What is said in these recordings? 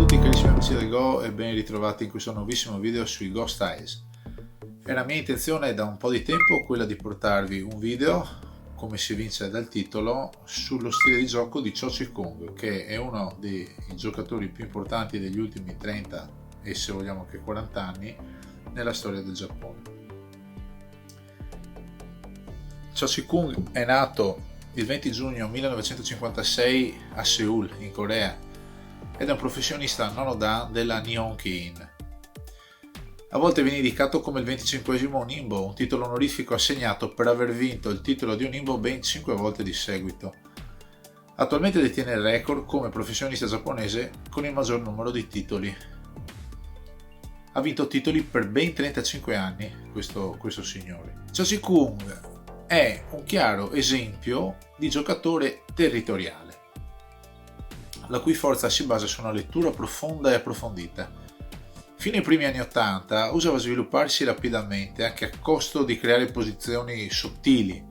tutti carissimi amici del Go e ben ritrovati in questo nuovissimo video sui Go Styles. Era mia intenzione da un po' di tempo quella di portarvi un video, come si evince dal titolo, sullo stile di gioco di Cho Chi-Kung, che è uno dei giocatori più importanti degli ultimi 30 e se vogliamo che 40 anni nella storia del Giappone. Cho Chi-Kung è nato il 20 giugno 1956 a Seoul, in Corea, ed è un professionista nono dan della Nihon Ki-in. A volte viene indicato come il 25esimo Nimbo, un titolo onorifico assegnato per aver vinto il titolo di un Nimbo ben 5 volte di seguito. Attualmente detiene il record come professionista giapponese con il maggior numero di titoli. Ha vinto titoli per ben 35 anni questo signore. Cho Chi-Kung è un chiaro esempio di giocatore territoriale, la cui forza si basa su una lettura profonda e approfondita. Fino ai primi anni 80 usava svilupparsi rapidamente anche a costo di creare posizioni sottili.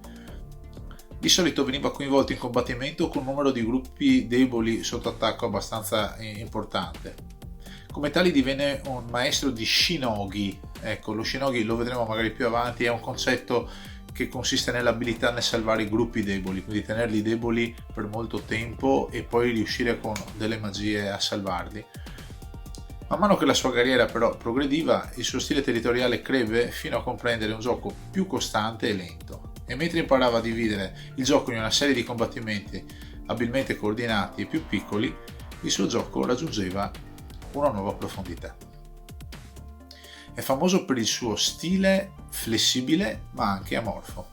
Di solito veniva coinvolto in combattimento con un numero di gruppi deboli sotto attacco abbastanza importante. Come tale divenne un maestro di Shinogi. Ecco, lo Shinogi lo vedremo magari più avanti, è un concetto che consiste nell'abilità nel salvare i gruppi deboli, quindi tenerli deboli per molto tempo e poi riuscire con delle magie a salvarli. Man mano che la sua carriera però progrediva, il suo stile territoriale crebbe fino a comprendere un gioco più costante e lento. E mentre imparava a dividere il gioco in una serie di combattimenti abilmente coordinati e più piccoli, il suo gioco raggiungeva una nuova profondità. È famoso per il suo stile flessibile ma anche amorfo.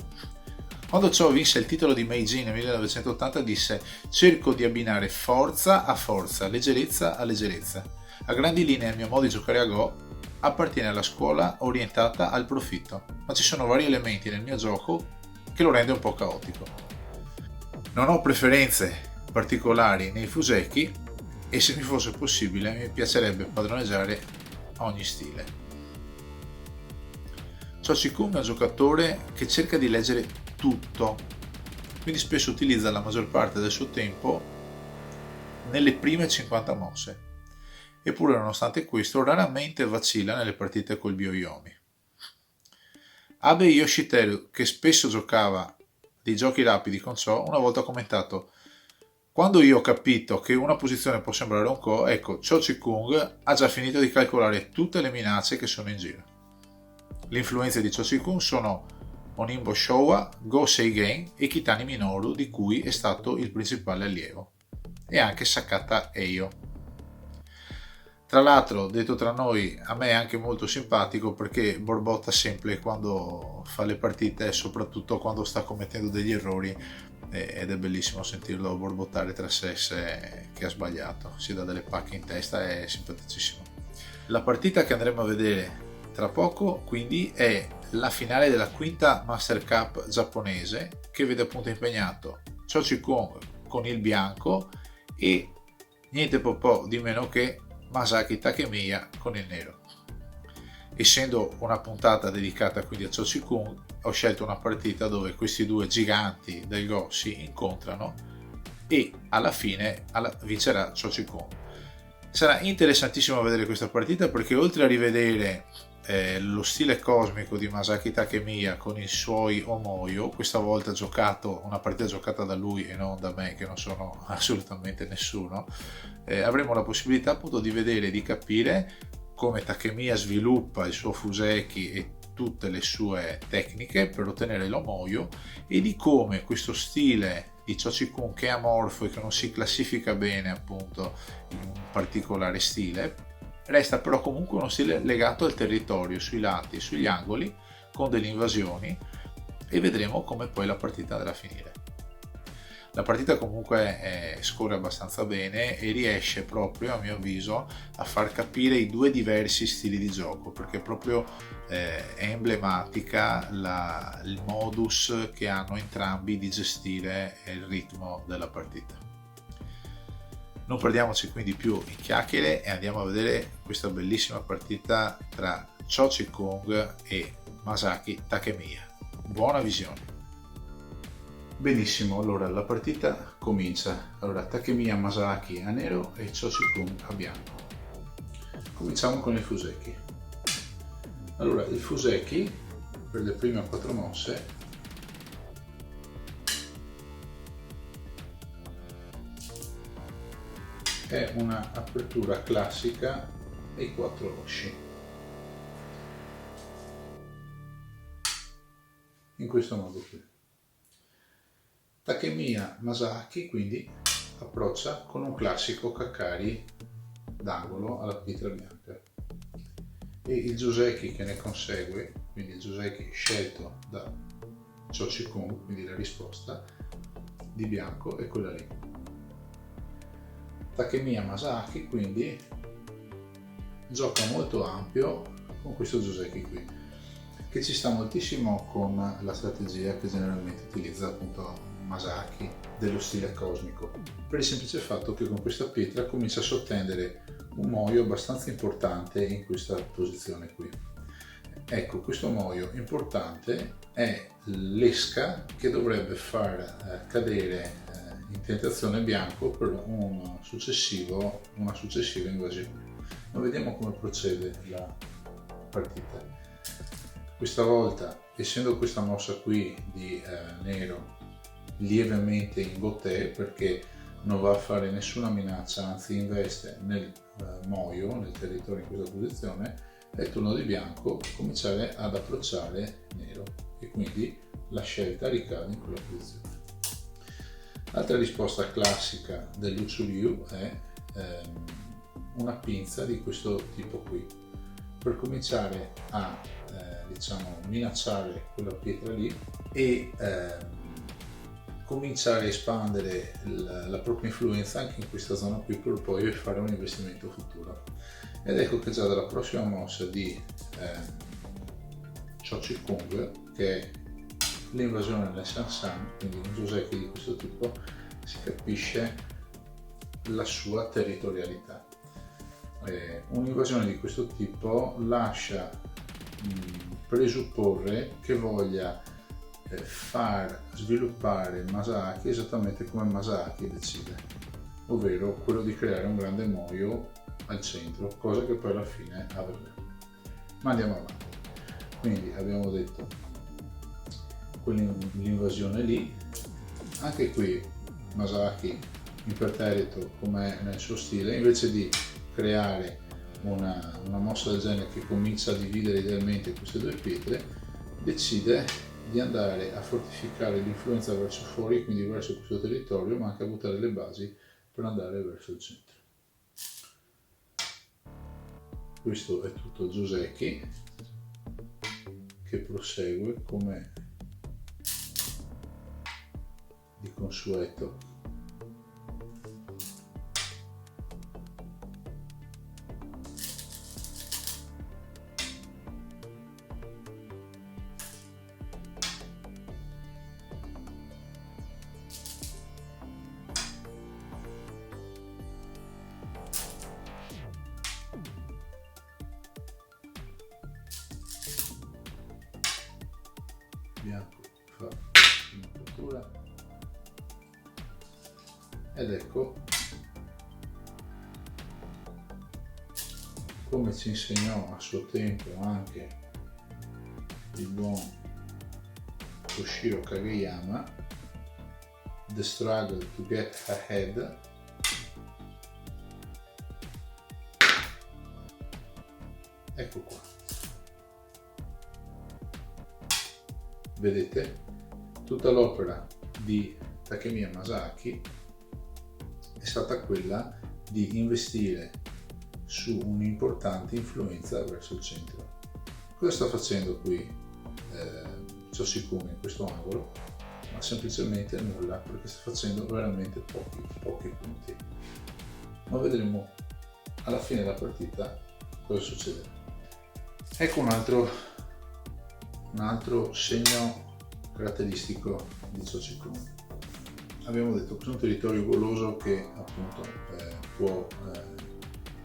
Quando Cho vinse il titolo di Meijin nel 1980 disse: "Cerco di abbinare forza a forza, leggerezza a leggerezza. A grandi linee il mio modo di giocare a Go appartiene alla scuola orientata al profitto, ma ci sono vari elementi nel mio gioco che lo rende un po' caotico. Non ho preferenze particolari nei fuseki e se mi fosse possibile mi piacerebbe padroneggiare ogni stile." Cho Chi-Kung è un giocatore che cerca di leggere tutto, quindi spesso utilizza la maggior parte del suo tempo nelle prime 50 mosse. Eppure, nonostante questo, raramente vacilla nelle partite col Byo-Yomi. Abe Yoshiteru, che spesso giocava dei giochi rapidi con Cho, una volta ha commentato: "Quando io ho capito che una posizione può sembrare un Ko, ecco, Cho Chi-Kung ha già finito di calcolare tutte le minacce che sono in giro." Le influenze di Cho Chi-Kung sono Onimbo Showa, Go Seigen e Kitani Minoru, di cui è stato il principale allievo, e anche Sakata Eio. Tra l'altro, detto tra noi, a me è anche molto simpatico perché borbotta sempre quando fa le partite e soprattutto quando sta commettendo degli errori, ed è bellissimo sentirlo borbottare tra sé che ha sbagliato, si dà delle pacche in testa, è simpaticissimo. La partita che andremo a vedere tra poco quindi è la finale della quinta Master Cup giapponese, che vede appunto impegnato Cho Chi-Kung con il bianco e niente po' di meno che Masaki Takemiya con il nero. Essendo una puntata dedicata quindi a Cho Chi-Kung, ho scelto una partita dove questi due giganti del Go si incontrano e alla fine vincerà Cho Chi-Kung. Sarà interessantissimo vedere questa partita perché oltre a rivedere lo stile cosmico di Masaki Takemiya con i suoi Omoyo, questa volta una partita giocata da lui e non da me che non sono assolutamente nessuno, avremo la possibilità appunto di vedere e di capire come Takemiya sviluppa il suo Fuseki e tutte le sue tecniche per ottenere l'Omoyo e di come questo stile di Cho Chi-Kung, che è amorfo e che non si classifica bene appunto in un particolare stile, resta però comunque uno stile legato al territorio, sui lati e sugli angoli, con delle invasioni, e vedremo come poi la partita andrà a finire. La partita comunque scorre abbastanza bene e riesce proprio, a mio avviso, a far capire i due diversi stili di gioco, perché proprio è emblematica il modus che hanno entrambi di gestire il ritmo della partita. Non perdiamoci quindi più in chiacchiere e andiamo a vedere questa bellissima partita tra Cho Chi-Kung e Masaki Takemiya. Buona visione! Benissimo, allora la partita comincia. Allora, Takemiya Masaki a nero e Cho Chi-Kung a bianco. Cominciamo con il Fuseki. Allora, il Fuseki per le prime 4 mosse è una apertura classica ai 4 rosci. In questo modo qui. Takemiya Masaaki quindi approccia con un classico Kakari d'angolo alla pietra bianca e il Joseki che ne consegue, quindi il Joseki scelto da Chochikun, quindi la risposta di bianco è quella lì. Takemiya Masaaki quindi gioca molto ampio con questo Joseki qui, che ci sta moltissimo con la strategia che generalmente utilizza appunto Masaaki dello stile cosmico, per il semplice fatto che con questa pietra comincia a sottendere un moio abbastanza importante in questa posizione qui. Ecco, questo moio importante è l'esca che dovrebbe far cadere in tentazione bianco per una successiva invasione. Ma vediamo come procede la partita. Questa volta, essendo questa mossa qui di nero lievemente in gotè, perché non va a fare nessuna minaccia, anzi investe nel moio, nel territorio in questa posizione, è il turno di bianco cominciare ad approcciare nero e quindi la scelta ricade in quella posizione. L'altra risposta classica dell'Utsuriu è una pinza di questo tipo qui, per cominciare a minacciare quella pietra lì e cominciare a espandere la propria influenza anche in questa zona qui per poi fare un investimento futuro. Ed ecco che già dalla prossima mossa di Chochikung, che è l'invasione nel Sansan, quindi un Joseki di questo tipo, si capisce la sua territorialità. Un'invasione di questo tipo lascia presupporre che voglia far sviluppare Masaaki esattamente come Masaaki decide, ovvero quello di creare un grande moio al centro, cosa che poi alla fine avverrà. Ma andiamo avanti. Quindi abbiamo detto l'invasione lì, anche qui Masaaki imperterrito come nel suo stile, invece di creare una mossa del genere che comincia a dividere idealmente queste due pietre, decide di andare a fortificare l'influenza verso fuori, quindi verso questo territorio, ma anche a buttare le basi per andare verso il centro. Questo è tutto Joseki, che prosegue come di consueto. Bianco fa una apertura ed ecco come ci insegnò a suo tempo anche il buon Toshiro Kageyama, The Struggle to Get Ahead. Ecco qua. Vedete, tutta l'opera di Takemiya Masaaki è stata quella di investire su un'importante influenza verso il centro. Cosa sta facendo qui Chochikun in questo angolo? Ma semplicemente nulla, perché sta facendo veramente pochi punti. Ma vedremo alla fine della partita cosa succederà. Ecco un altro segno caratteristico di Chochikun. Abbiamo detto che è un territorio goloso che appunto può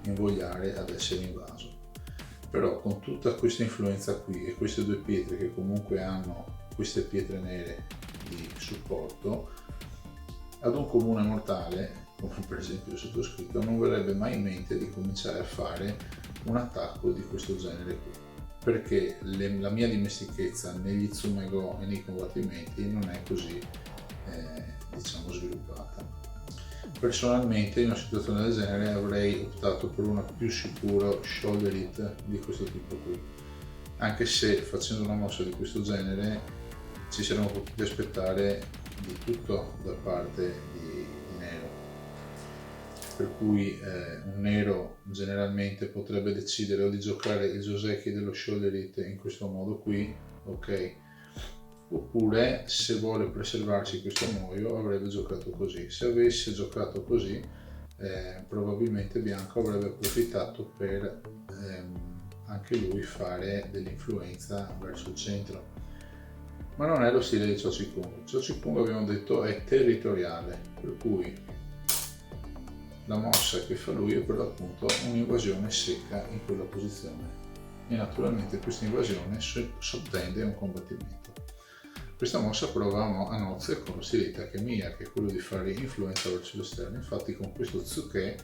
invogliare ad essere invaso, però con tutta questa influenza qui e queste due pietre che comunque hanno queste pietre nere di supporto, ad un comune mortale come per esempio il sottoscritto non verrebbe mai in mente di cominciare a fare un attacco di questo genere qui, perché la mia dimestichezza negli Tsumego e nei combattimenti non è così diciamo sviluppata. Personalmente in una situazione del genere avrei optato per uno più sicuro shoulder hit di questo tipo qui, anche se facendo una mossa di questo genere ci saremmo potuti aspettare di tutto da parte di Nero, per cui un Nero generalmente potrebbe decidere o di giocare il Joseki dello shoulder hit in questo modo qui, ok, oppure se vuole preservarsi questo muoio avrebbe giocato così. Se avesse giocato così probabilmente bianco avrebbe approfittato per anche lui fare dell'influenza verso il centro, ma non è lo stile di Chochikung. Chochikung abbiamo detto è territoriale, per cui la mossa che fa lui è per l'appunto un'invasione secca in quella posizione e naturalmente questa invasione sottende un combattimento. Questa mossa prova a nozze con lo stile di Takemiya, che è quello di fare influenza verso l'esterno. Infatti con questo Tsuke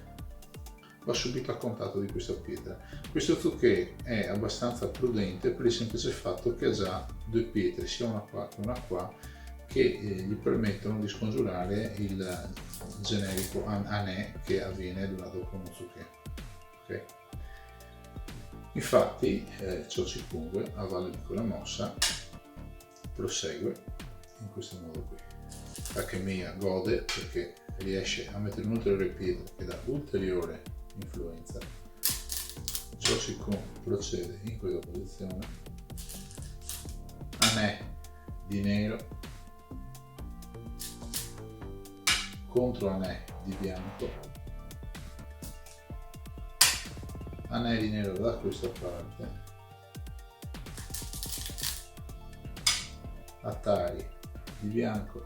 va subito a contatto di questa pietra. Questo Tsuke è abbastanza prudente per il semplice fatto che ha già due pietre, sia una qua che una qua, che gli permettono di scongiurare il generico Ane che avviene durante un Tsuke. Okay? Infatti Chochikung a valle di quella mossa prosegue in questo modo qui. Takemiya gode perché riesce a mettere un'ulteriore pietra che dà ulteriore influenza. Chochikung procede in questa posizione. Ane di nero contro Ane di bianco. Ane di nero da questa parte. Atari di bianco,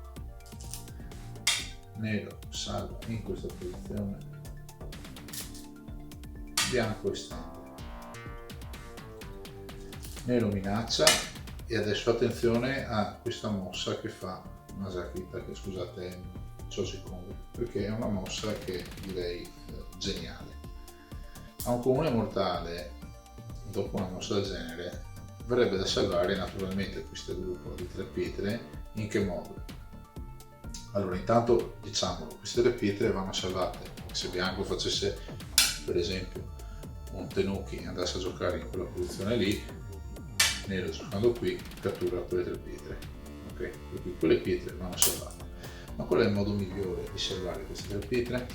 nero salva in questa posizione, bianco estende, nero minaccia e adesso attenzione a questa mossa che fa Chochikung, perché è una mossa che direi geniale. A un comune mortale dopo una mossa del genere verrebbe da salvare naturalmente questo gruppo di tre pietre. In che modo? Allora intanto diciamolo, queste tre pietre vanno salvate. Se bianco facesse per esempio un Tenuki e andasse a giocare in quella posizione lì, nero giocando qui cattura quelle tre pietre, ok? Per cui quelle pietre vanno salvate. Ma qual è il modo migliore di salvare queste tre pietre?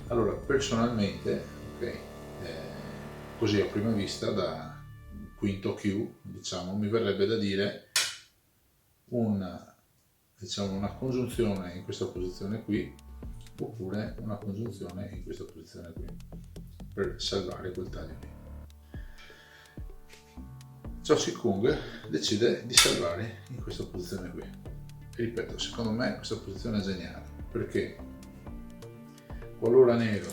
Allora personalmente, ok, così a prima vista da quinto Q, diciamo, mi verrebbe da dire una congiunzione in questa posizione qui oppure una congiunzione in questa posizione qui per salvare quel taglio lì. Chochikung decide di salvare in questa posizione qui e ripeto, secondo me questa posizione è geniale perché qualora nero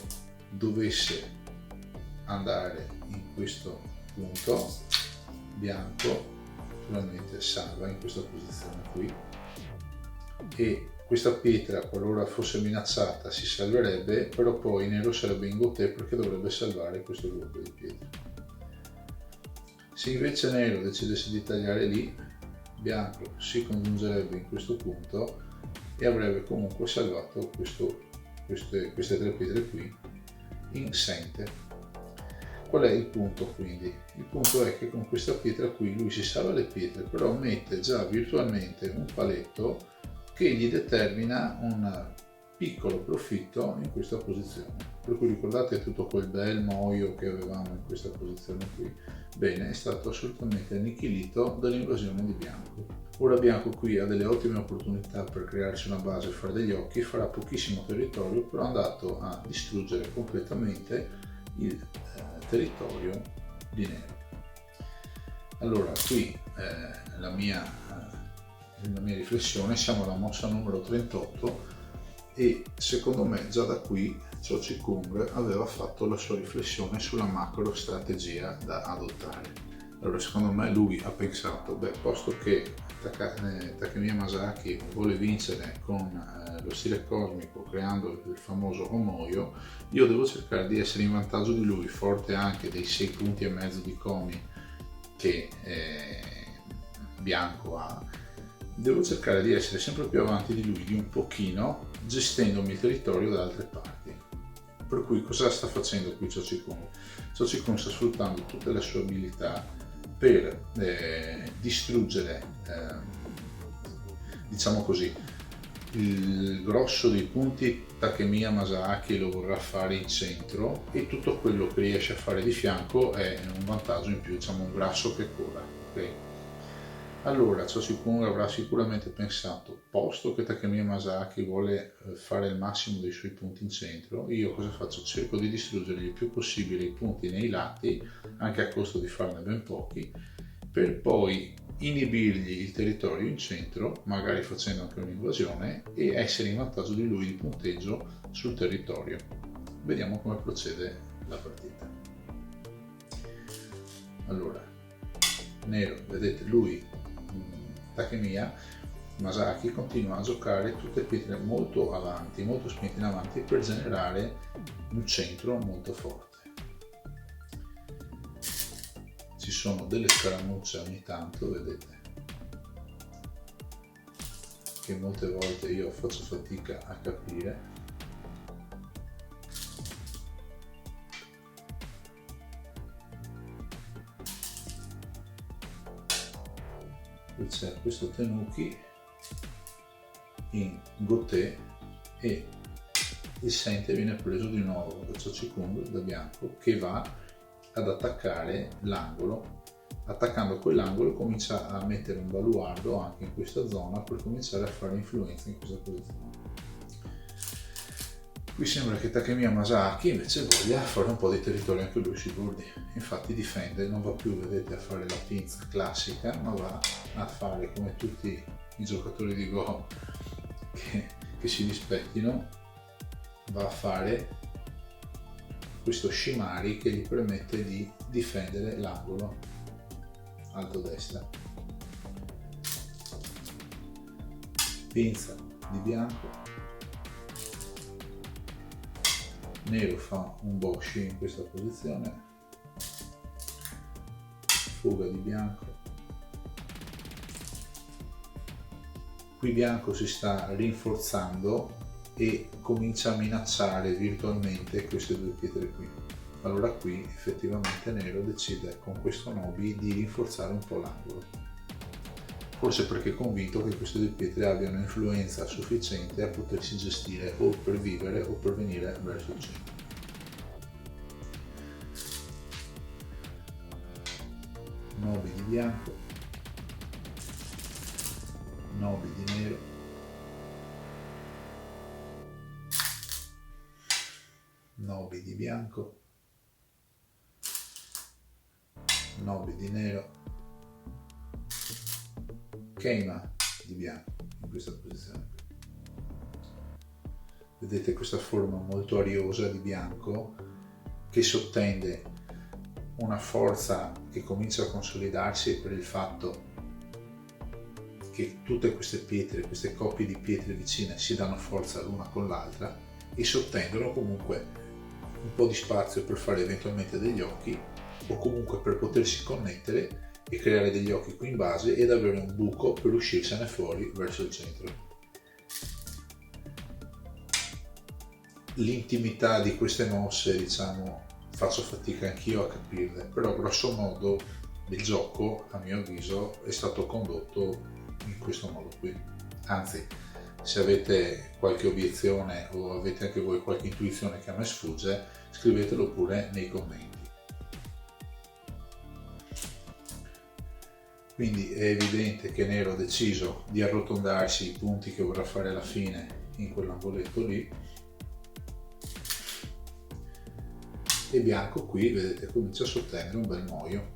dovesse andare in questo punto, bianco naturalmente salva in questa posizione qui e questa pietra qualora fosse minacciata si salverebbe, però poi nero sarebbe in goté perché dovrebbe salvare questo gruppo di pietre. Se invece nero decidesse di tagliare lì, bianco si congiungerebbe in questo punto e avrebbe comunque salvato queste tre pietre qui in sente. Qual è il punto quindi? Il punto è che con questa pietra qui lui si salva le pietre, però mette già virtualmente un paletto che gli determina un piccolo profitto in questa posizione. Per cui ricordate tutto quel bel moio che avevamo in questa posizione qui? Bene, è stato assolutamente annichilito dall'invasione di bianco. Ora bianco qui ha delle ottime opportunità per crearsi una base e fare degli occhi, farà pochissimo territorio, però è andato a distruggere completamente il territorio di nero. Allora qui la mia riflessione, siamo alla mossa numero 38 e secondo me già da qui Chochikung aveva fatto la sua riflessione sulla macro strategia da adottare. Allora secondo me lui ha pensato, posto che Takemiya Masaki vuole vincere con lo stile cosmico, creando il famoso omoio, io devo cercare di essere in vantaggio di lui, forte anche dei 6 punti e mezzo di Komi che bianco ha. Devo cercare di essere sempre più avanti di lui di un pochino, gestendomi il territorio da altre parti. Per cui cosa sta facendo qui Cho Chi Kung? Cho Chi Kung sta sfruttando tutte le sue abilità per distruggere, diciamo così, il grosso dei punti Takemiya Masaaki lo vorrà fare in centro, e tutto quello che riesce a fare di fianco è un vantaggio in più, diciamo un grasso che cola. Okay? Allora Cho Chi Kung avrà sicuramente pensato, posto che Takemiya Masaaki vuole fare il massimo dei suoi punti in centro, io cosa faccio? Cerco di distruggere il più possibile i punti nei lati, anche a costo di farne ben pochi, per poi inibirgli il territorio in centro, magari facendo anche un'invasione, e essere in vantaggio di lui di punteggio sul territorio. Vediamo come procede la partita. Allora, nero, vedete lui, Takemiya Masaaki continua a giocare tutte pietre molto avanti, molto spinte in avanti, per generare un centro molto forte. Ci sono delle scaramucce ogni tanto, vedete, che molte volte io faccio fatica a capire. Qui c'è questo Tenuki in Goté e il Sente viene preso di nuovo da Cho Chi Kung, da bianco, che va ad attaccare l'angolo. Attaccando quell'angolo comincia a mettere un baluardo anche in questa zona per cominciare a fare influenza in questa posizione. Qui sembra che Takemiya Masaaki invece voglia fare un po' di territorio anche lui sui bordi, infatti difende, non va più, vedete, a fare la pinza classica, ma va a fare come tutti i giocatori di Go che si rispettino, va a fare questo Shimari che gli permette di difendere l'angolo alto destra. Pinza di bianco, nero fa un boshi in questa posizione, fuga di bianco. Qui bianco si sta rinforzando e comincia a minacciare virtualmente queste due pietre qui. Allora qui effettivamente nero decide con questo Nobi di rinforzare un po' l'angolo, forse perché è convinto che queste due pietre abbiano influenza sufficiente a potersi gestire o per vivere o per venire verso il centro. Nobi di bianco, Nobi di nero, Nobi di bianco, Nobi di nero, Keima di bianco in questa posizione. Vedete questa forma molto ariosa di bianco che sottende una forza che comincia a consolidarsi per il fatto che tutte queste pietre, queste coppie di pietre vicine si danno forza l'una con l'altra e sottendono comunque un po' di spazio per fare eventualmente degli occhi, o comunque per potersi connettere e creare degli occhi qui in base ed avere un buco per uscirsene fuori verso il centro. L'intimità di queste mosse, diciamo, faccio fatica anch'io a capirle, però grosso modo il gioco, a mio avviso, è stato condotto in questo modo qui. Anzi, se avete qualche obiezione o avete anche voi qualche intuizione che a me sfugge, scrivetelo pure nei commenti. Quindi è evidente che nero ha deciso di arrotondarsi i punti che vorrà fare alla fine in quell'angoletto lì, e bianco qui, vedete, comincia a sottendere un bel muoio.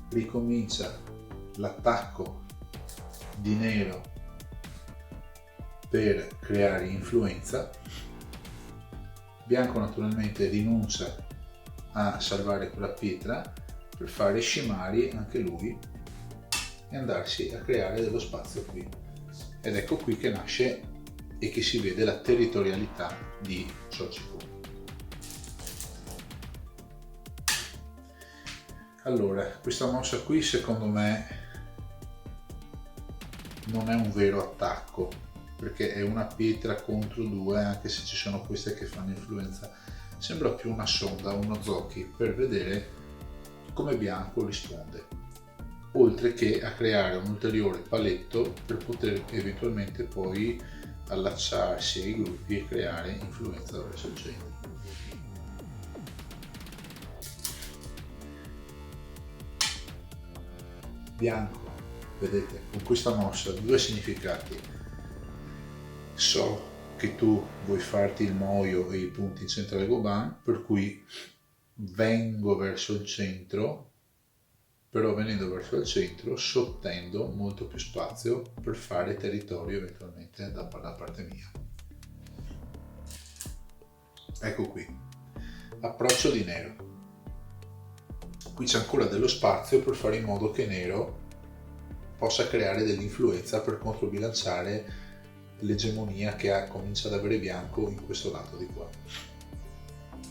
Ricomincia l'attacco di nero per creare influenza. Bianco naturalmente rinuncia a salvare quella pietra per fare Shimari anche lui e andarsi a creare dello spazio qui. ed ecco qui che nasce e che si vede la territorialità di Chochiku. Allora, questa mossa qui secondo me non è un vero attacco, perché è una pietra contro due, anche se ci sono queste che fanno influenza. Sembra più una sonda, uno zoki, per vedere come bianco risponde, oltre che a creare un ulteriore paletto per poter eventualmente poi allacciarsi ai gruppi e creare influenza verso il centro. Bianco, vedete, con questa mossa ha due significati. So che tu vuoi farti il moio e i punti in centrale Goban, per cui vengo verso il centro, però venendo verso il centro sottendo molto più spazio per fare territorio eventualmente dalla parte mia. Ecco qui, approccio di nero. Qui c'è ancora dello spazio per fare in modo che nero possa creare dell'influenza per controbilanciare l'egemonia che comincia ad avere bianco in questo lato di qua.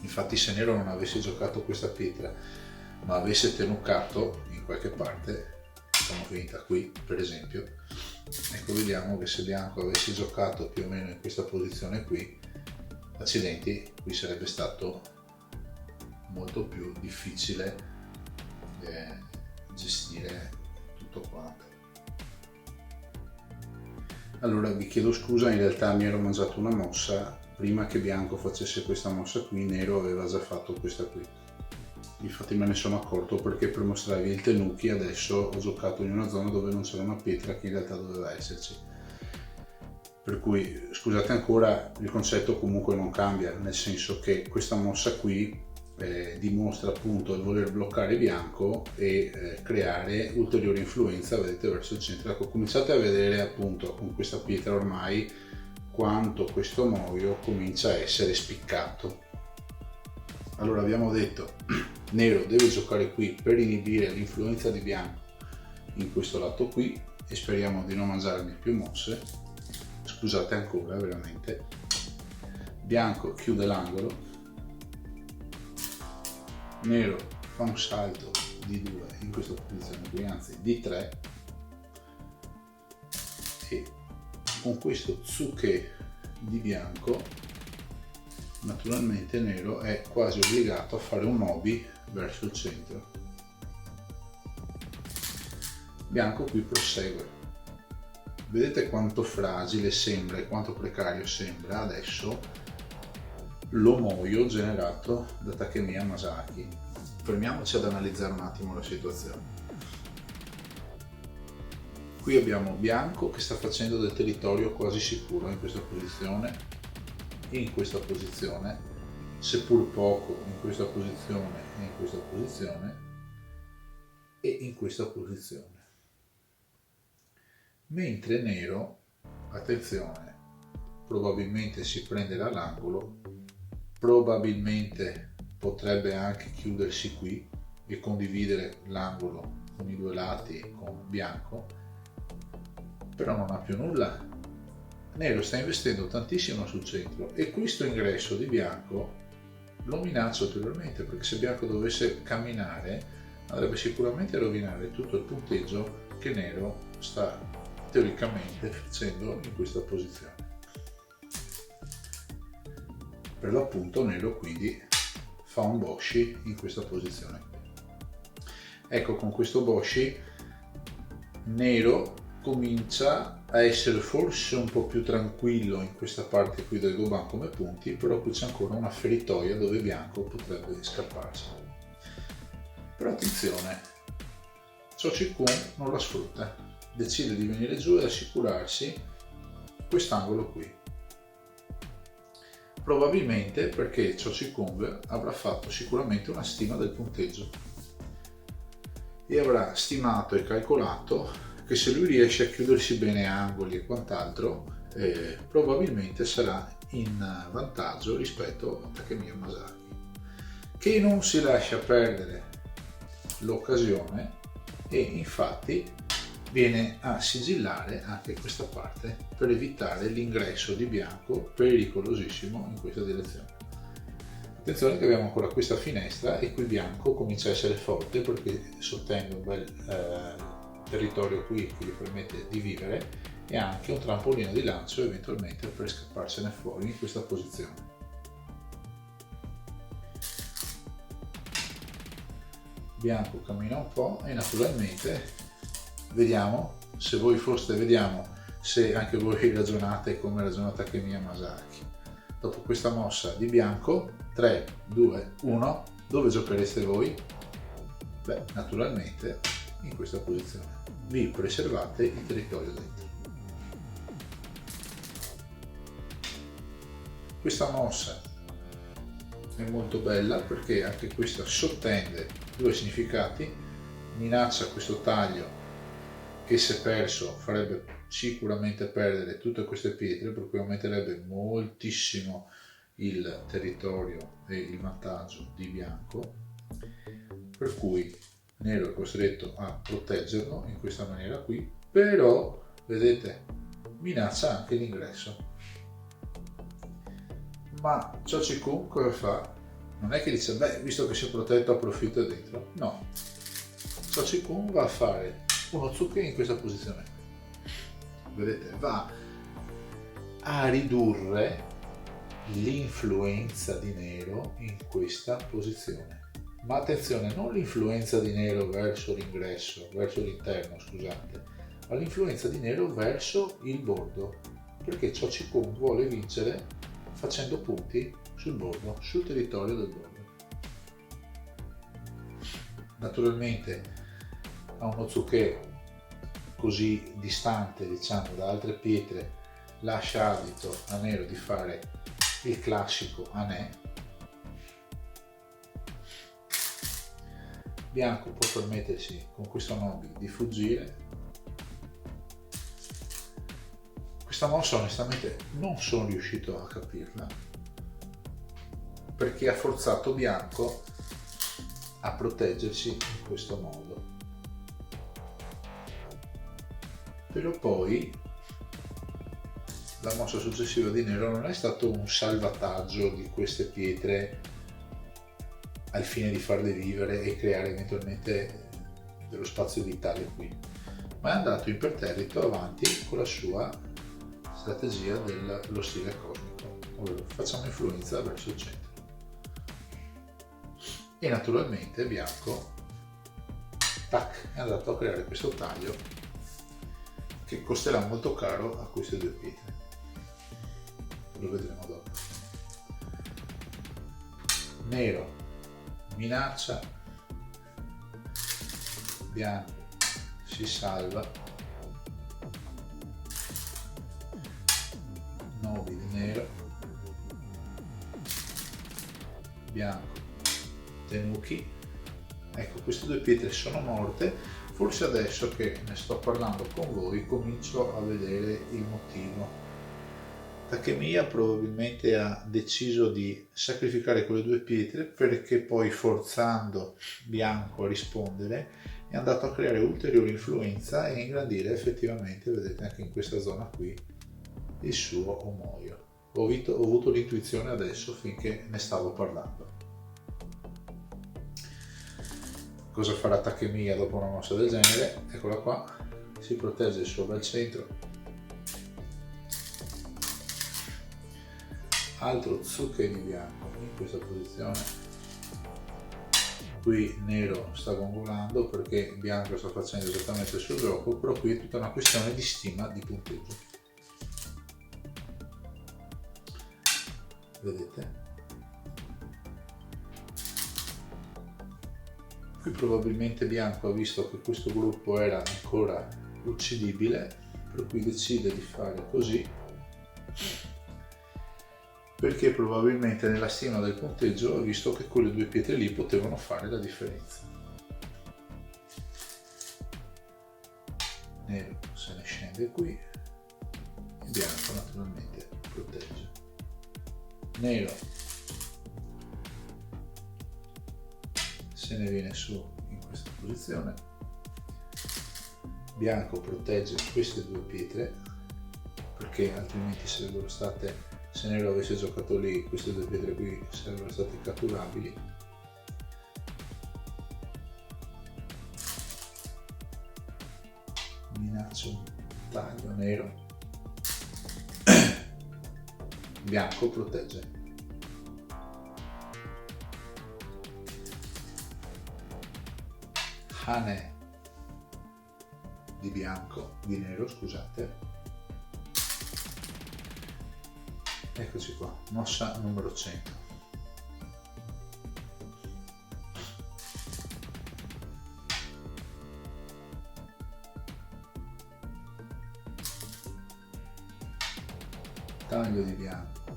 Infatti se nero non avesse giocato questa pietra ma avesse tenuccato in qualche parte, facciamo finta qui per esempio, ecco, vediamo che se bianco avesse giocato più o meno in questa posizione qui, accidenti, qui sarebbe stato molto più difficile gestire tutto quanto. Allora vi chiedo scusa, in realtà mi ero mangiato una mossa. Prima che bianco facesse questa mossa qui, nero aveva già fatto questa qui. Infatti me ne sono accorto perché per mostrarvi il tenuki adesso ho giocato in una zona dove non c'era una pietra che in realtà doveva esserci. Per cui scusate ancora, il concetto comunque non cambia, nel senso che questa mossa qui dimostra appunto il voler bloccare bianco e creare ulteriore influenza, vedete, verso il centro. Ecco, cominciate a vedere appunto con questa pietra ormai quanto questo moio comincia a essere spiccato. Allora abbiamo detto nero deve giocare qui per inibire l'influenza di bianco in questo lato qui e speriamo di non mangiarmi più mosse, scusate ancora veramente. Bianco chiude l'angolo, nero fa un salto di 2 in questa posizione qui, anzi di 3, e con questo tsuke di bianco naturalmente nero è quasi obbligato a fare un obi verso il centro. Bianco qui prosegue, vedete quanto fragile sembra e quanto precario sembra adesso l'omoio generato da Takemiya Masaki. Fermiamoci ad analizzare un attimo la situazione. Qui abbiamo bianco che sta facendo del territorio quasi sicuro in questa posizione, seppur poco in questa posizione e in questa posizione e in questa posizione. Mentre nero, attenzione, probabilmente si prenderà l'angolo, probabilmente potrebbe anche chiudersi qui e condividere l'angolo con i due lati con bianco, però non ha più nulla. Nero sta investendo tantissimo sul centro e questo ingresso di bianco lo minaccia ulteriormente, perché se bianco dovesse camminare andrebbe sicuramente a rovinare tutto il punteggio che nero sta teoricamente facendo in questa posizione. Per l'appunto nero quindi fa un boshi in questa posizione. Ecco, con questo boshi nero comincia a essere forse un po' più tranquillo in questa parte qui del Goban come punti, però qui c'è ancora una feritoia dove bianco potrebbe scapparsi. Però attenzione, Chochiku non la sfrutta, decide di venire giù e assicurarsi quest'angolo qui. Probabilmente perché Chochiku avrà fatto sicuramente una stima del punteggio e avrà stimato e calcolato che se lui riesce a chiudersi bene angoli e quant'altro, probabilmente sarà in vantaggio rispetto a Takemiya Masaki, che non si lascia perdere l'occasione e infatti viene a sigillare anche questa parte per evitare l'ingresso di bianco pericolosissimo in questa direzione. Attenzione che abbiamo ancora questa finestra e qui bianco comincia a essere forte perché sottende un bel territorio qui che gli permette di vivere e anche un trampolino di lancio eventualmente per scapparsene fuori in questa posizione. Bianco cammina un po' e naturalmente vediamo se voi foste, vediamo se anche voi ragionate come ragiona Takemiya Masaaki. Dopo questa mossa di bianco, 3, 2, 1, dove giochereste voi? Beh, naturalmente in questa posizione. Vi preservate il territorio dentro. Questa mossa è molto bella perché anche questa sottende due significati, minaccia questo taglio che se perso farebbe sicuramente perdere tutte queste pietre, per cui aumenterebbe moltissimo il territorio e il vantaggio di bianco, per cui nero è costretto a proteggerlo in questa maniera qui, però vedete minaccia anche l'ingresso. Ma Chochikun cosa fa? Non è che dice beh, visto che si è protetto approfitto dentro, no, Chochikun va a fare uno Otsuke in questa posizione, vedete, va a ridurre l'influenza di nero in questa posizione. Ma attenzione, non l'influenza di nero verso l'ingresso, verso l'interno, scusate, ma l'influenza di nero verso il bordo, perché Chochikun vuole vincere facendo punti sul bordo, sul territorio del bordo. Naturalmente a un Otsuke così distante, diciamo, da altre pietre lascia adito a nero di fare il classico anè. Bianco può permettersi con questo nobi di fuggire. Questa mossa onestamente non sono riuscito a capirla perché ha forzato bianco a proteggersi in questo modo. Però poi la mossa successiva di nero non è stato un salvataggio di queste pietre al fine di farle vivere e creare eventualmente dello spazio vitale qui, ma è andato imperterrito avanti con la sua strategia dello stile cosmico, ovvero facciamo influenza verso il centro. E naturalmente bianco tac, è andato a creare questo taglio che costerà molto caro a queste due pietre, lo vedremo dopo. Nero minaccia, bianco si salva, nobi di nero, bianco tenuki. Ecco, queste due pietre sono morte. Forse adesso che ne sto parlando con voi comincio a vedere il motivo. Takemiya probabilmente ha deciso di sacrificare quelle due pietre perché poi forzando bianco a rispondere è andato a creare ulteriore influenza e ingrandire effettivamente, vedete anche in questa zona qui, il suo omoio. Ho avuto l'intuizione adesso finché ne stavo parlando. Cosa farà Takemiya dopo una mossa del genere? Eccola qua, si protegge il suo bel centro. Altro Tsuke di bianco in questa posizione. Qui nero sta gongolando perché bianco sta facendo esattamente il suo gioco, però qui è tutta una questione di stima di punteggio. Vedete? Qui probabilmente bianco ha visto che questo gruppo era ancora uccidibile, per cui decide di fare così, perché probabilmente nella stima del punteggio ha visto che quelle due pietre lì potevano fare la differenza. Nero se ne scende qui e bianco naturalmente protegge. Nero se ne viene su in questa posizione, bianco protegge queste due pietre, perché altrimenti sarebbero state, se nero avesse giocato lì, queste due pietre qui sarebbero state catturabili. Minaccio un taglio nero, bianco protegge. Hane di bianco, di nero, scusate. Eccoci qua, mossa numero 100. Taglio di bianco,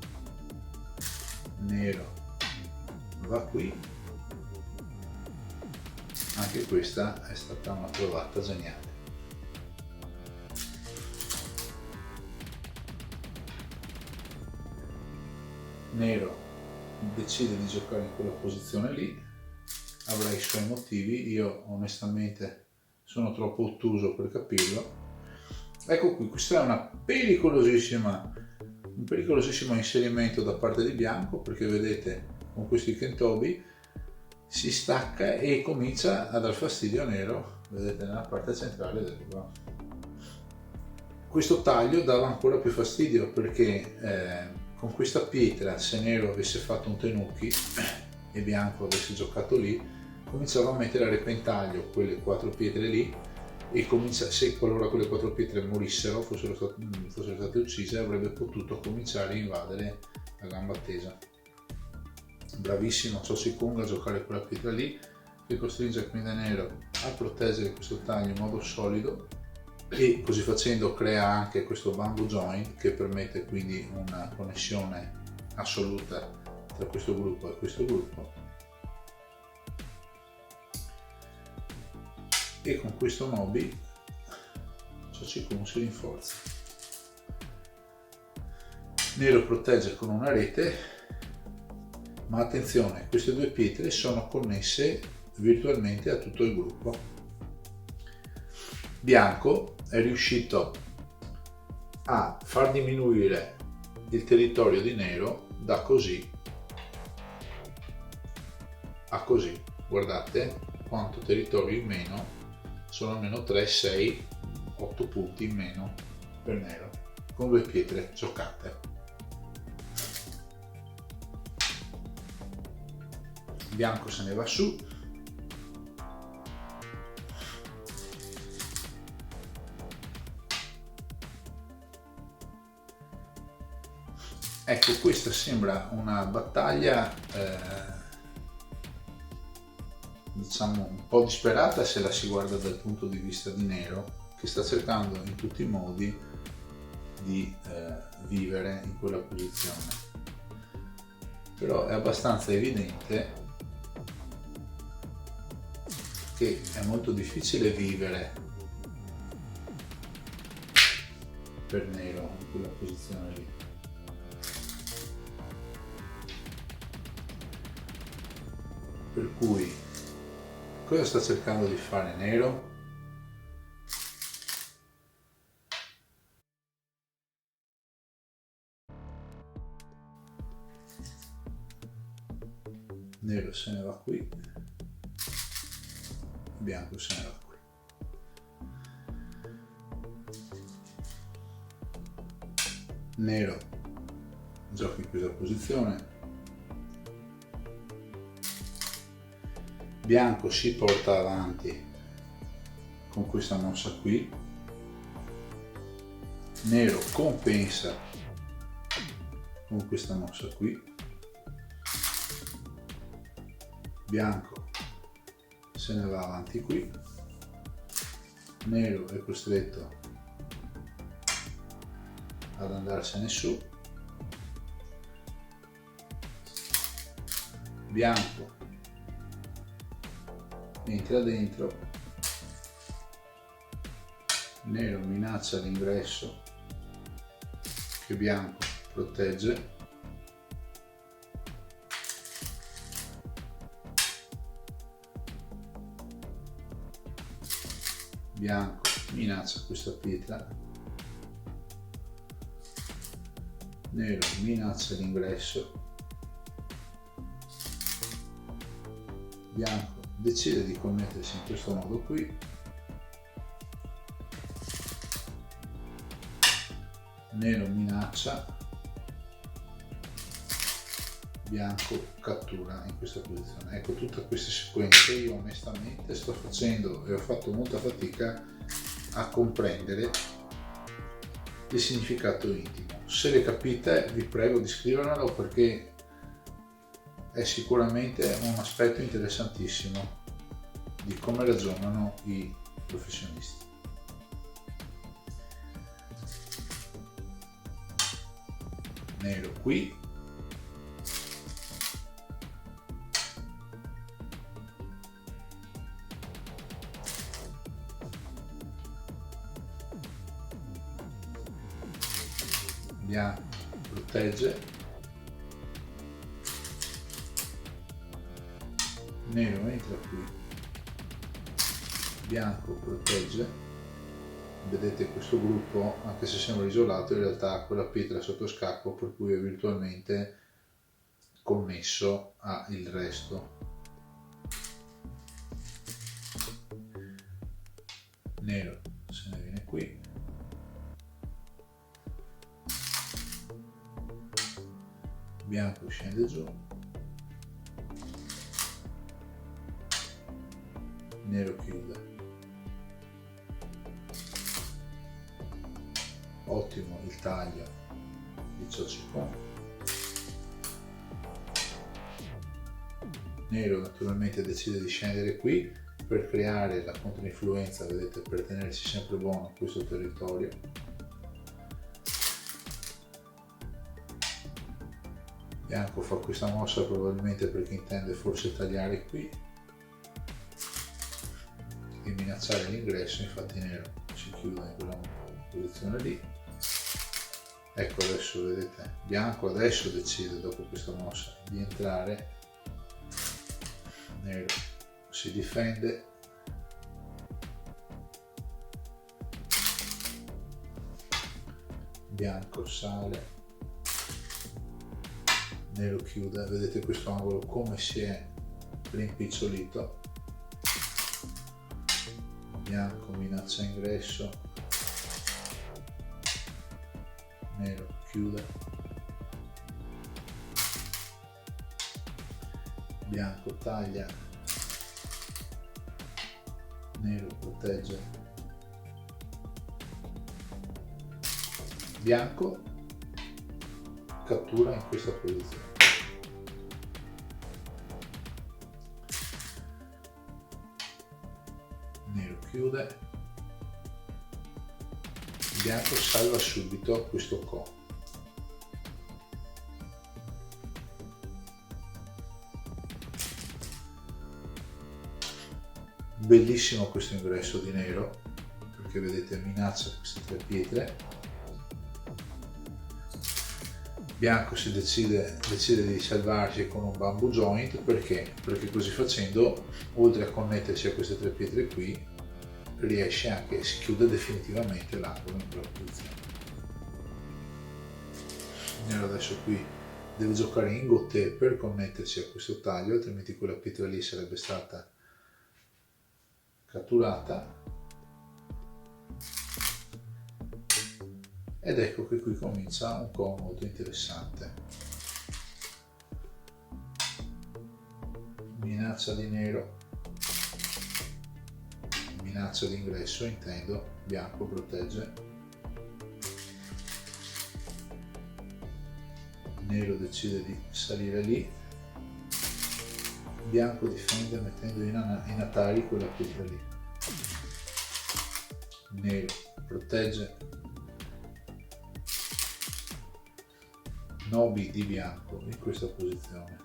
nero va qui. Anche questa è stata una trovata geniale. Nero decide di giocare in quella posizione lì, avrà i suoi motivi, io onestamente sono troppo ottuso per capirlo. Ecco qui, questa è un pericolosissimo inserimento da parte di bianco, perché vedete con questi kentobi si stacca e comincia a dar fastidio a nero, vedete nella parte centrale del qua. Questo taglio dava ancora più fastidio, perché con questa pietra, se nero avesse fatto un tenuki e bianco avesse giocato lì, cominciava a mettere a repentaglio quelle 4 pietre lì, e se qualora quelle 4 pietre morissero, fossero state uccise, avrebbe potuto cominciare a invadere a gamba tesa. Bravissimo Choshi Kung a giocare quella pietra lì, che costringe il Queen nero a proteggere questo taglio in modo solido, e così facendo crea anche questo bamboo joint, che permette quindi una connessione assoluta tra questo gruppo e questo gruppo. E con questo nobi Choshi Kung si rinforza. Nero protegge con una rete, ma attenzione, queste due pietre sono connesse virtualmente a tutto il gruppo. Bianco è riuscito a far diminuire il territorio di nero da così a così. Guardate quanto territorio in meno, sono almeno 3, 6, 8 punti in meno per nero, con due pietre giocate. Bianco se ne va su, ecco, questa sembra una battaglia diciamo un po' disperata se la si guarda dal punto di vista di nero, che sta cercando in tutti i modi di vivere in quella posizione, però è abbastanza evidente che è molto difficile vivere per nero in quella posizione lì. Per cui cosa sta cercando di fare nero? Nero se ne va qui, bianco se ne va qui. Nero gioca in questa posizione, bianco si porta avanti con questa mossa qui, nero compensa con questa mossa qui, bianco se ne va avanti qui, nero è costretto ad andarsene su, bianco entra dentro, nero minaccia l'ingresso che bianco protegge, bianco minaccia questa pietra, nero minaccia l'ingresso, bianco decide di connettersi in questo modo qui, nero minaccia, bianco cattura in questa posizione. Ecco, tutte queste sequenze io onestamente sto facendo e ho fatto molta fatica a comprendere il significato intimo. Se le capite vi prego di scrivermelo, perché è sicuramente un aspetto interessantissimo di come ragionano i professionisti. Nero qui, bianco protegge, nero entra qui, bianco protegge. Vedete questo gruppo, anche se sembra isolato, in realtà ha quella pietra sotto scacco per cui è virtualmente connesso al resto. Nero se ne viene qui, bianco scende giù, nero chiude. Ottimo il taglio di Ciocico. Nero naturalmente decide di scendere qui per creare la controinfluenza, vedete, per tenersi sempre buono questo territorio. Bianco fa questa mossa probabilmente perché intende forse tagliare qui e minacciare l'ingresso, infatti nero si chiude in quella posizione lì. Ecco, adesso vedete, bianco adesso decide, dopo questa mossa, di entrare, nero si difende, bianco sale, nero chiude. Vedete questo angolo come si è rimpicciolito, bianco minaccia ingresso, nero chiude, bianco taglia, nero protegge, bianco cattura in questa posizione. Nero chiude, bianco salva subito questo co. Bellissimo questo ingresso di nero, perché vedete minaccia queste tre pietre. Bianco si decide di salvarsi con un bamboo joint, perché così facendo, oltre a connettersi a queste tre pietre qui, riesce anche, si chiude definitivamente l'angolo in quella posizione. Nero adesso qui deve giocare in goté per connettersi a questo taglio, altrimenti quella pietra lì sarebbe stata catturata. Ed ecco che qui comincia un po' molto interessante. Minaccia di nero, minaccia di ingresso intendo, bianco protegge, nero decide di salire lì, bianco difende mettendo in atari quella pietra lì, nero protegge, nobi di bianco in questa posizione,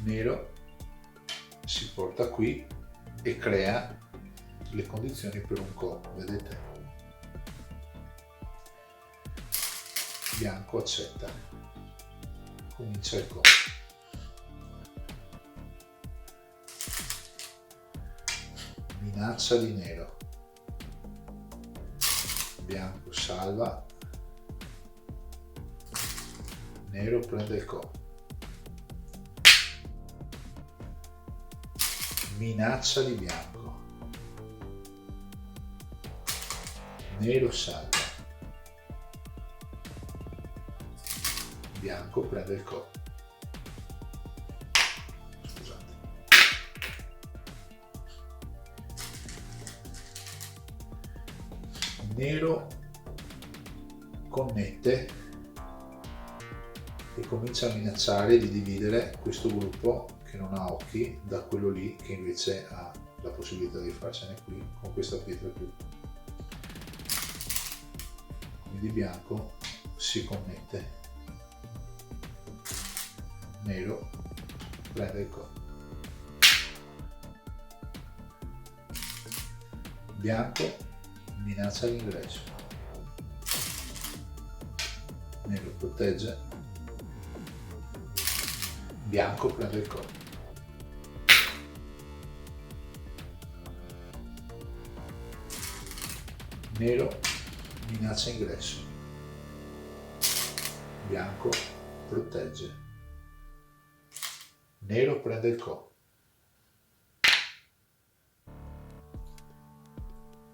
nero si porta qui e crea le condizioni per un co, vedete? Bianco accetta, comincia il co. minaccia di nero, bianco salva, nero prende il co, minaccia di bianco, nero salva, bianco prende il co. Scusate. Nero connette e comincia a minacciare di dividere questo gruppo che non ha occhi da quello lì che invece ha la possibilità di farcene qui con questa pietra qui. Quindi bianco si connette, nero prende il co, bianco minaccia l'ingresso, nero protegge, bianco prende il co, nero minaccia ingresso, bianco protegge, nero prende il co,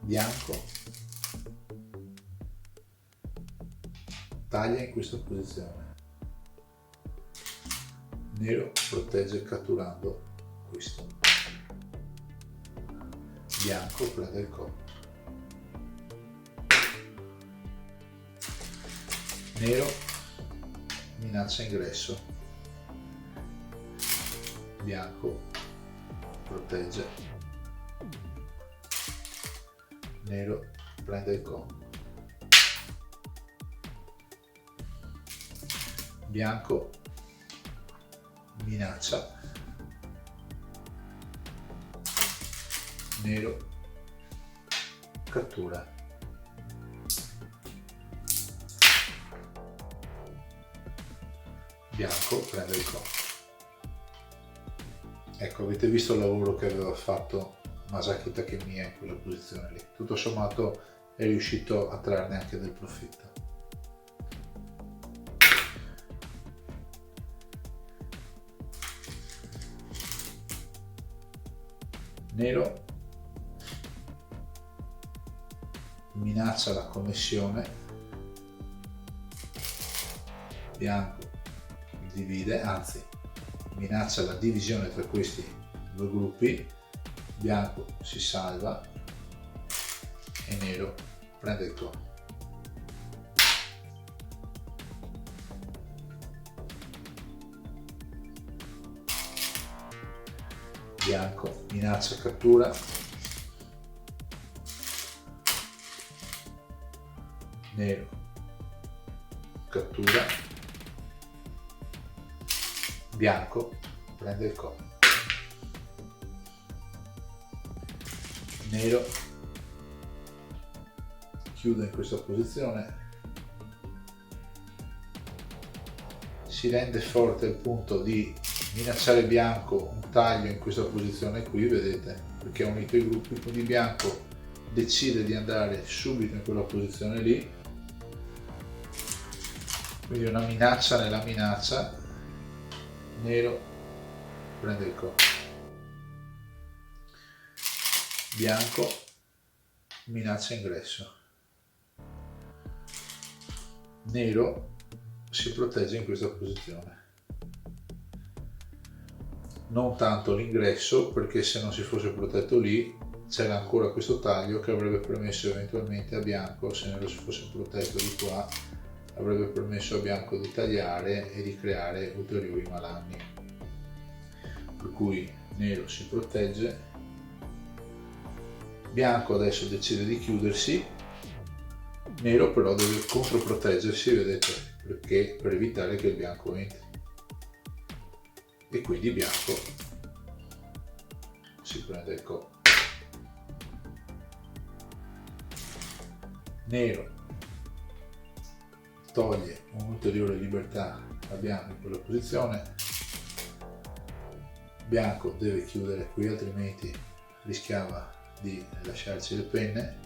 bianco taglia in questa posizione, nero protegge catturando questo, bianco prende il co, nero minaccia ingresso, bianco protegge, nero prende il co, bianco minaccia, nero cattura, bianco prende il co. Ecco, avete visto il lavoro che aveva fatto Masaki Takemiya in quella posizione lì. Tutto sommato è riuscito a trarne anche del profitto. Nero minaccia la connessione, bianco divide, anzi minaccia la divisione tra questi due gruppi, bianco si salva e nero prende il co. Bianco minaccia cattura, nero cattura, bianco prende il co, nero chiude in questa posizione, si rende forte al punto di minacciare bianco un taglio in questa posizione qui, vedete, perché ha unito i gruppi, quindi bianco decide di andare subito in quella posizione lì, quindi una minaccia nella minaccia, nero prende il co, bianco minaccia ingresso, nero si protegge in questa posizione. Non tanto l'ingresso, perché se non si fosse protetto lì c'era ancora questo taglio che avrebbe permesso eventualmente a bianco, se nero si fosse protetto di qua, avrebbe permesso a bianco di tagliare e di creare ulteriori malanni. Per cui nero si protegge, bianco adesso decide di chiudersi, nero però deve controproteggersi, vedete, perché per evitare che il bianco entri. E quindi bianco si prende il co. Nero toglie un'ulteriore libertà a bianco in quella posizione, bianco deve chiudere qui altrimenti rischiava di lasciarci le penne,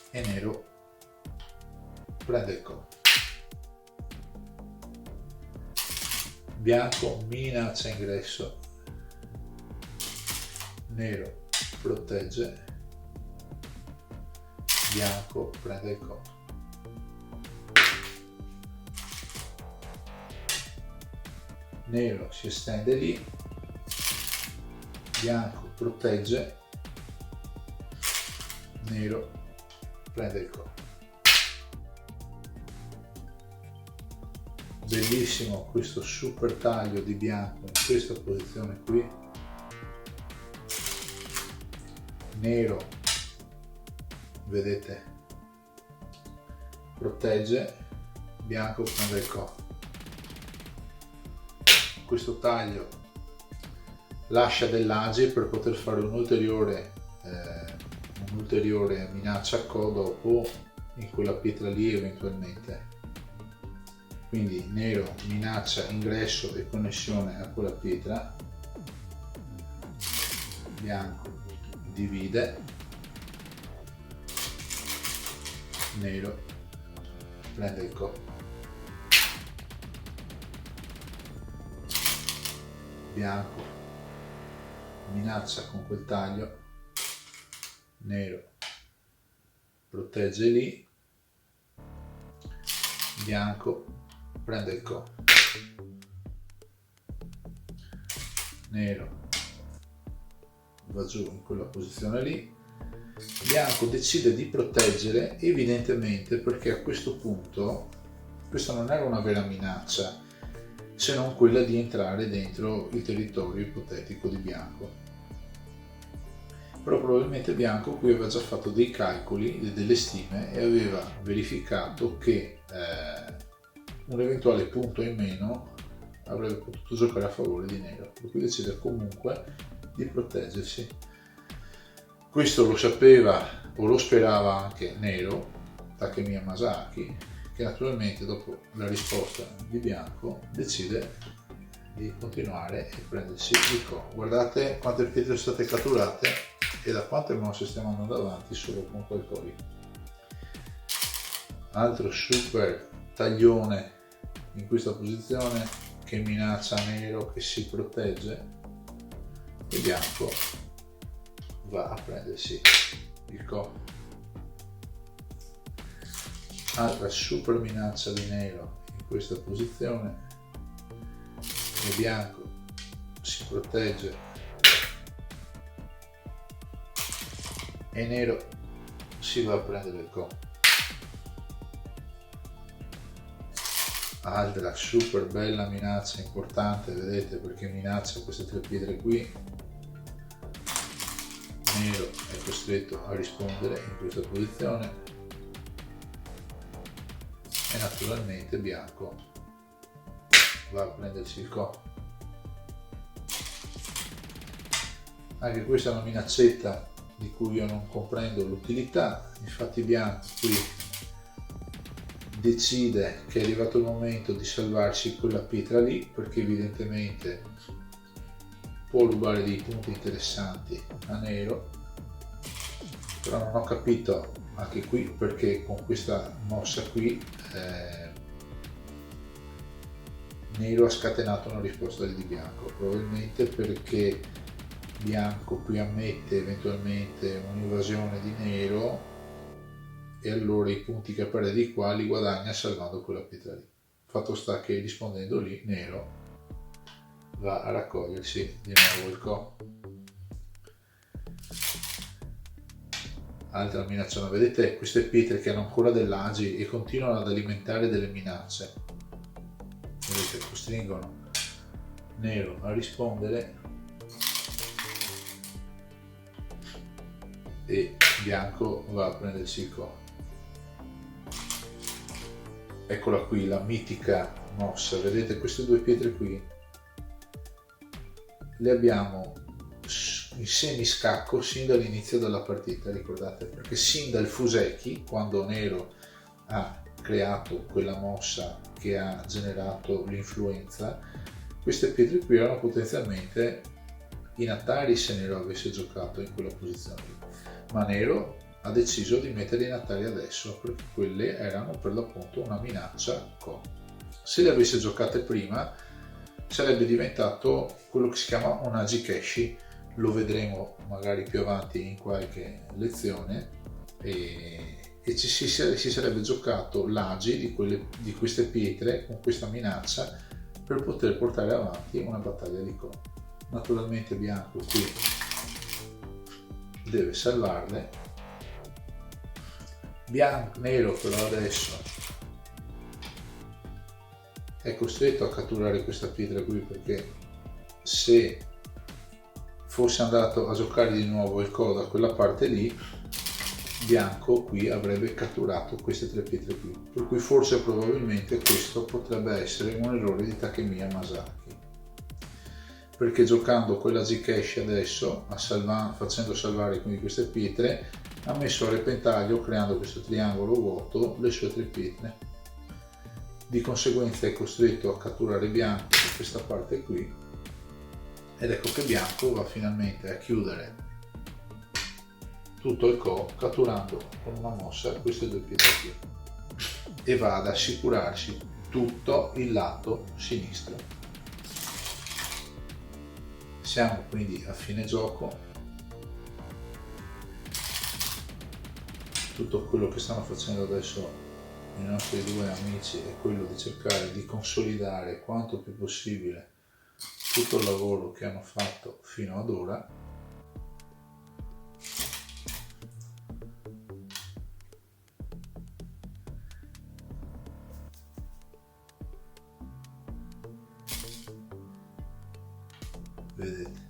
e nero prende il co. Bianco minaccia ingresso, nero protegge, bianco prende il co. Nero si estende lì, bianco protegge, nero prende il co. Bellissimo questo super taglio di bianco in questa posizione qui. Nero, vedete, protegge, bianco prende il co. Questo taglio lascia dell'agi per poter fare un'ulteriore minaccia a co dopo in quella pietra lì eventualmente. Quindi nero minaccia ingresso e connessione a quella pietra, bianco divide, nero prende il co. Bianco minaccia con quel taglio, nero protegge lì, bianco prende il co. Nero va giù in quella posizione lì, bianco decide di proteggere evidentemente perché a questo punto questa non era una vera minaccia, se non quella di entrare dentro il territorio ipotetico di bianco. Però probabilmente bianco qui aveva già fatto dei calcoli, delle stime, e aveva verificato che un eventuale punto in meno avrebbe potuto giocare a favore di nero, per cui decide comunque di proteggersi. Questo lo sapeva o lo sperava anche nero, Takemiya Masaki, che naturalmente dopo la risposta di bianco decide di continuare e prendersi il co. Guardate quante pietre sono state catturate e da quante mosse stiamo andando avanti solo con quel co lì. Altro super taglione in questa posizione che minaccia nero che si protegge, e bianco va a prendersi il co. Altra super minaccia di nero in questa posizione, e bianco si protegge e nero si va a prendere il co. Altra super bella minaccia importante, vedete, perché minaccia queste tre pietre qui. Nero è costretto a rispondere in questa posizione e naturalmente bianco va a prendersi il co. Anche questa è una minaccetta di cui io non comprendo l'utilità, infatti bianco qui decide che è arrivato il momento di salvarsi quella pietra lì, perché evidentemente può rubare dei punti interessanti a nero, però non ho capito anche qui perché con questa mossa qui nero ha scatenato una risposta di bianco, probabilmente perché bianco qui ammette eventualmente un'invasione di nero e allora i punti che perde di qua li guadagna salvando quella pietra lì. Fatto sta che rispondendo lì nero va a raccogliersi di nuovo il co. Altra minaccia, vedete queste pietre che hanno ancora dell'agi e continuano ad alimentare delle minacce, vedete, costringono nero a rispondere e bianco va a prendersi il co. Eccola qui la mitica mossa, vedete queste due pietre qui le abbiamo in semiscacco sin dall'inizio della partita, ricordate, perché sin dal Fuseki, quando nero ha creato quella mossa che ha generato l'influenza, queste pietre qui erano potenzialmente in Atari se Nero avesse giocato in quella posizione lì, ma Nero ha deciso di metterli in Atari adesso perché quelle erano per l'appunto una minaccia Ko. Se le avesse giocate prima sarebbe diventato quello che si chiama un Ajikeshi, lo vedremo magari più avanti in qualche lezione, e si sarebbe giocato l'agi di queste pietre con questa minaccia per poter portare avanti una battaglia di Ko. Naturalmente bianco qui deve salvarle, nero però adesso è costretto a catturare questa pietra qui, perché se fosse andato a giocare di nuovo il Ko da quella parte lì, bianco qui avrebbe catturato queste 3 pietre qui, per cui forse probabilmente questo potrebbe essere un errore di Takemiya Masaki, perché giocando quella Zikeshi adesso, facendo salvare quindi queste pietre, ha messo a repentaglio, creando questo triangolo vuoto, le sue 3 pietre. Di conseguenza è costretto a catturare bianco da questa parte qui, ed ecco che bianco va finalmente a chiudere tutto il Ko catturando con una mossa queste 2 pietre qui, e va ad assicurarsi tutto il lato sinistro. Siamo quindi a fine gioco. Tutto quello che stanno facendo adesso i nostri 2 amici è quello di cercare di consolidare quanto più possibile tutto il lavoro che hanno fatto fino ad ora. Vedete,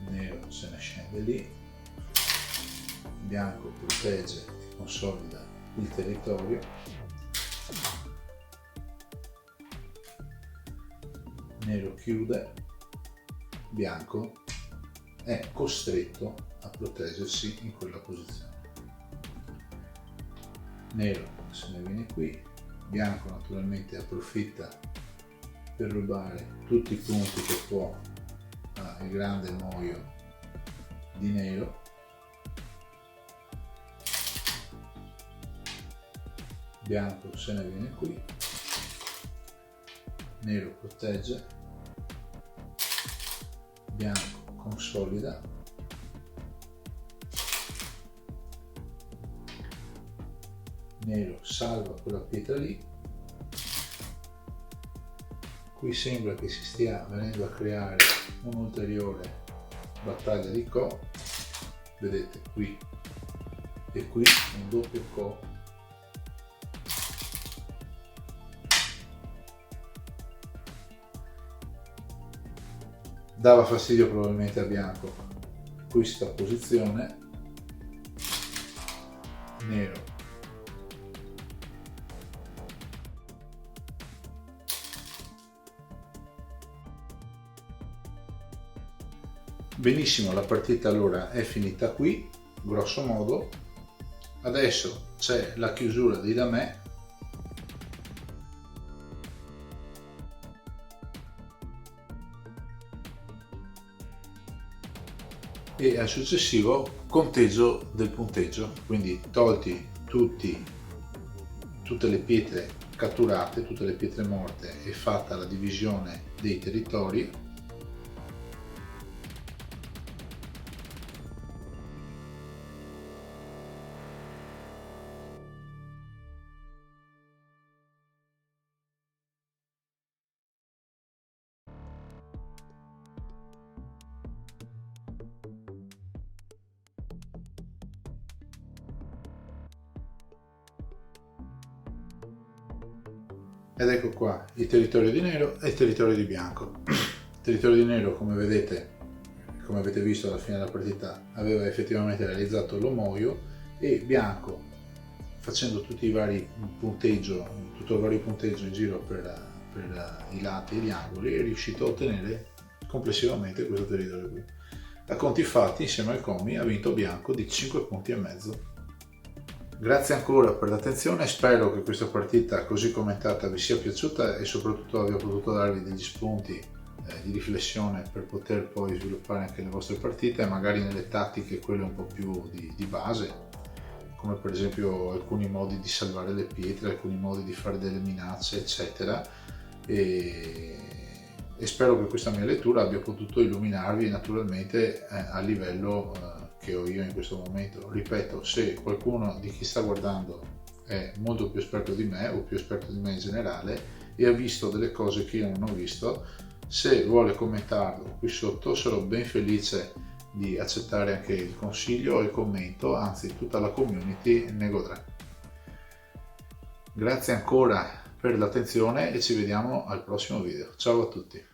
nero se ne scende lì, bianco protegge e consolida il territorio, nero chiude, bianco è costretto a proteggersi in quella posizione. Nero se ne viene qui, bianco naturalmente approfitta per rubare tutti i punti che può al grande Moio di nero, bianco se ne viene qui, nero protegge, bianco consolida, nero salva quella pietra lì. Qui sembra che si stia venendo a creare un'ulteriore battaglia di Ko, vedete qui e qui un doppio Ko. Dava fastidio probabilmente a bianco questa posizione, nero benissimo. La partita allora è finita qui, grosso modo. Adesso c'è la chiusura di Dame, e al successivo conteggio del punteggio, quindi tolti tutte le pietre catturate, tutte le pietre morte, e fatta la divisione dei territori. Ed ecco qua il territorio di nero e il territorio di bianco. Il territorio di nero, come vedete, come avete visto alla fine della partita, aveva effettivamente realizzato l'Omoio, e bianco, facendo tutto il vario punteggio in giro per i lati e gli angoli, è riuscito a ottenere complessivamente questo territorio qui. A conti fatti, insieme al Komi, ha vinto bianco di 5,5 punti. Grazie ancora per l'attenzione, spero che questa partita così commentata vi sia piaciuta e soprattutto abbia potuto darvi degli spunti di riflessione per poter poi sviluppare anche le vostre partite, magari nelle tattiche quelle un po' più di base, come per esempio alcuni modi di salvare le pietre, alcuni modi di fare delle minacce, eccetera. E spero che questa mia lettura abbia potuto illuminarvi naturalmente a livello che ho io in questo momento. Ripeto, se qualcuno di chi sta guardando è molto più esperto di me o più esperto di me in generale e ha visto delle cose che io non ho visto, se vuole commentarlo qui sotto sarò ben felice di accettare anche il consiglio o il commento, anzi tutta la community ne godrà. Grazie ancora per l'attenzione e ci vediamo al prossimo video. Ciao a tutti!